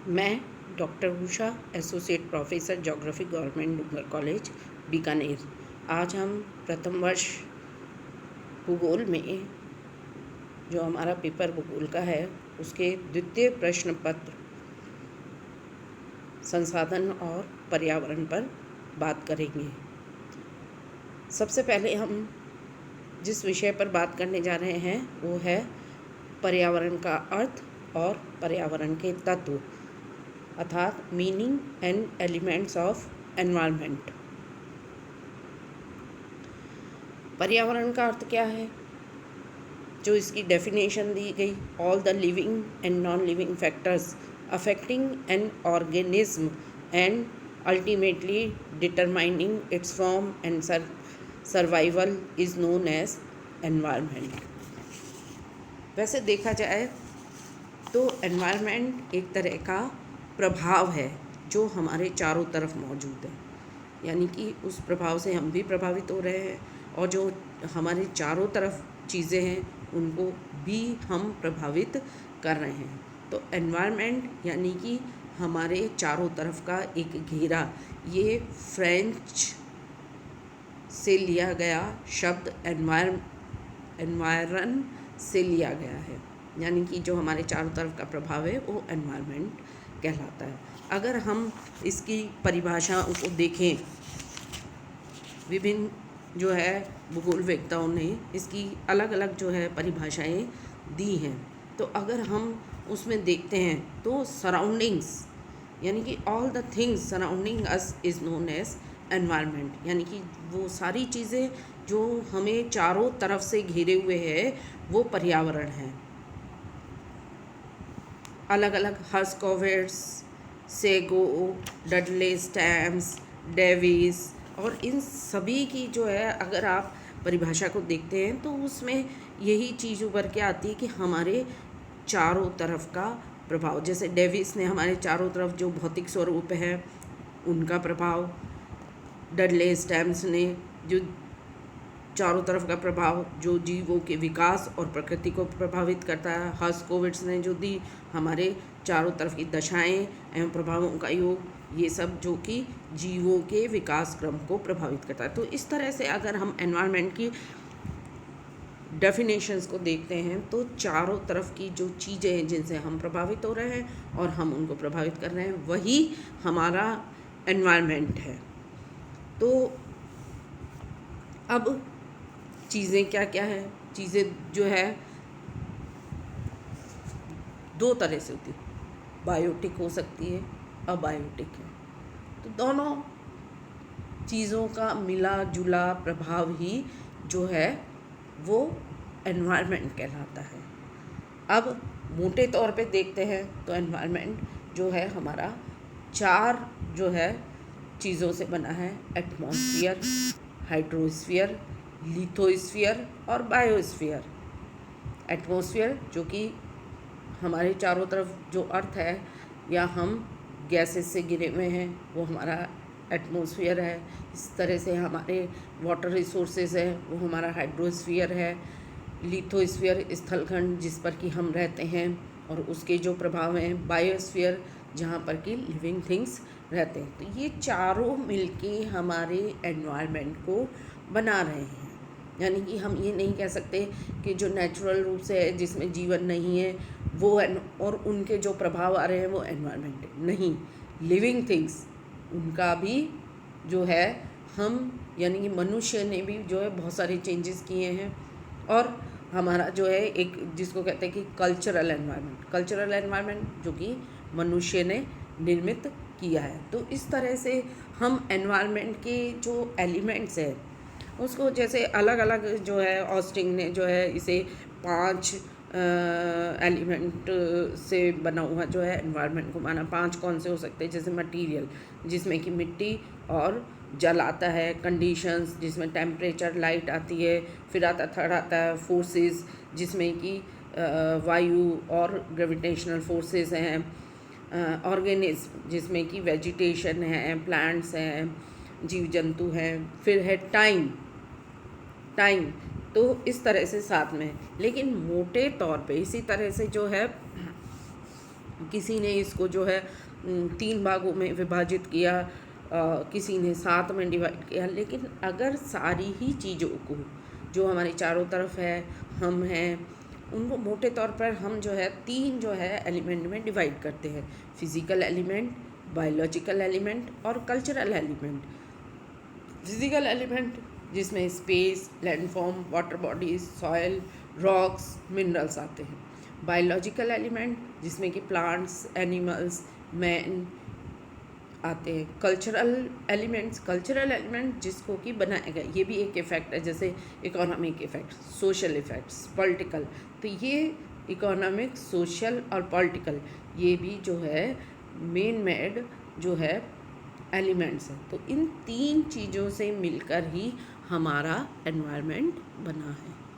मैं doctor Usha, associate professor geography, government डूंगर college Bikaner. आज हम प्रथम वर्ष भूगोल में जो हमारा पेपर भूगोल का है उसके द्वितीय प्रश्न पत्र संसाधन और पर्यावरण पर बात करेंगे। सबसे पहले हम जिस विषय पर बात करने जा रहे हैं वो है पर्यावरण का अर्थ और पर्यावरण के तत्व, अर्थात meaning and elements of environment. पर्यावरण का अर्थ क्या है? जो इसकी डेफिनेशन दी गई, all the living and non living factors affecting an organism and ultimately determining its form and survival is known as environment. वैसे देखा जाए तो एनवायरनमेंट एक तरह का प्रभाव है जो हमारे चारों तरफ मौजूद है, यानी कि उस प्रभाव से हम भी प्रभावित हो रहे हैं और जो हमारे चारों तरफ चीज़ें हैं उनको भी हम प्रभावित कर रहे हैं। तो एनवायरनमेंट यानी कि हमारे चारों तरफ का एक घेरा, ये फ्रेंच से लिया गया शब्द एनवायरन से लिया गया है, यानी कि जो हमारे चारों तरफ का प्रभाव है वो एनवायरनमेंट कहलाता है। अगर हम इसकी परिभाषा को देखें, विभिन्न जो है भूगोलवेत्ताओं ने इसकी अलग अलग जो है परिभाषाएं दी हैं। तो अगर हम उसमें देखते हैं तो सराउंडिंग्स यानी कि all the things surrounding us is known as environment, यानी कि वो सारी चीज़ें जो हमें चारों तरफ से घेरे हुए हैं वो पर्यावरण है। अलग अलग हर्स्कोविट्ज़, सेगो, डडले स्टैम्स, डेविस और इन सभी की जो है अगर आप परिभाषा को देखते हैं तो उसमें यही चीज़ उभर के आती है कि हमारे चारों तरफ का प्रभाव, जैसे डेविस ने हमारे चारों तरफ जो भौतिक स्वरूप है उनका प्रभाव, डडले स्टैम्स ने जो चारों तरफ का प्रभाव जो जीवों के विकास और प्रकृति को प्रभावित करता है, हर्स्कोविट्ज़ ने जो दी हमारे चारों तरफ की दशाएं एवं प्रभावों का योग, ये सब जो कि जीवों के विकास क्रम को प्रभावित करता है। तो इस तरह से अगर हम एनवायरनमेंट की डेफिनेशंस को देखते हैं तो चारों तरफ की जो चीज़ें हैं जिनसे हम प्रभावित हो रहे हैं और हम उनको प्रभावित कर रहे हैं वही हमारा एनवायरनमेंट है। तो अब चीज़ें क्या क्या है? चीज़ें जो है दो तरह से होती है, बायोटिक हो सकती है, अबायोटिक है। तो दोनों चीज़ों का मिला जुला प्रभाव ही जो है वो एनवायरनमेंट कहलाता है। अब मोटे तौर पे देखते हैं तो एनवायरनमेंट जो है हमारा चार जो है चीज़ों से बना है, एटमॉस्फेयर, हाइड्रोस्फीयर, लिथोस्फीयर और बायोस्फीयर। एटमॉस्फेयर जो कि हमारे चारों तरफ जो अर्थ है या हम गैसेस से घिरे हुए हैं वो हमारा एटमॉस्फेयर है। इस तरह से हमारे वाटर रिसोर्सेज है वो हमारा हाइड्रोस्फीयर है। लिथोस्फीयर स्थलखंड जिस पर कि हम रहते हैं और उसके जो प्रभाव हैं। बायोस्फीयर जहाँ पर कि लिविंग थिंग्स रहते हैं। तो ये चारों मिलके हमारे एनवायरनमेंट को बना रहे हैं, यानी कि हम ये नहीं कह सकते कि जो नेचुरल रूप से है जिसमें जीवन नहीं है वो और उनके जो प्रभाव आ रहे हैं वो एनवायरनमेंट है। नहीं, लिविंग थिंग्स उनका भी जो है हम यानी कि मनुष्य ने भी जो है बहुत सारे चेंजेस किए हैं और हमारा जो है एक जिसको कहते हैं कि कल्चरल एनवायरनमेंट जो कि मनुष्य ने निर्मित किया है। तो इस तरह से हम एनवायरनमेंट के जो एलिमेंट्स हैं उसको जैसे अलग अलग जो है ऑस्टिंग ने जो है इसे 5 एलिमेंट से बना हुआ जो है एनवायरनमेंट को माना। 5 कौन से हो सकते हैं? जैसे मटेरियल जिसमें कि मिट्टी और जल आता है, कंडीशंस जिसमें टेम्परेचर, लाइट आती है, फिर थर्ड आता है फोर्सेस जिसमें कि वायु और ग्रेविटेशनल फोर्सेस हैं, ऑर्गेनिज्म जिसमें कि वेजिटेशन है, प्लांट्स हैं, जीव जंतु हैं, फिर है टाइम। तो इस तरह से साथ में, लेकिन मोटे तौर पे इसी तरह से जो है किसी ने इसको जो है 3 भागों में विभाजित किया, किसी ने 7 में डिवाइड किया। लेकिन अगर सारी ही चीज़ों को जो हमारे चारों तरफ है, हम हैं, उनको मोटे तौर पर हम जो है 3 जो है एलिमेंट में डिवाइड करते हैं: फिज़िकल एलिमेंट, बायोलॉजिकल एलिमेंट और कल्चरल एलिमेंट। फिज़िकल एलिमेंट जिसमें space, landform, water bodies, soil, rocks, minerals आते हैं। बायोलॉजिकल एलिमेंट जिसमें कि प्लांट्स, एनिमल्स, मैन आते हैं। कल्चरल एलिमेंट जिसको कि बनाया गया, ये भी एक इफ़ेक्ट है, जैसे economic effect, social effects, political. तो ये इकोनॉमिक, सोशल और पॉलिटिकल, ये भी जो है मेन मेड जो है एलिमेंट्स हैं। तो इन 3 चीज़ों से मिलकर ही हमारा एनवायरनमेंट बना है।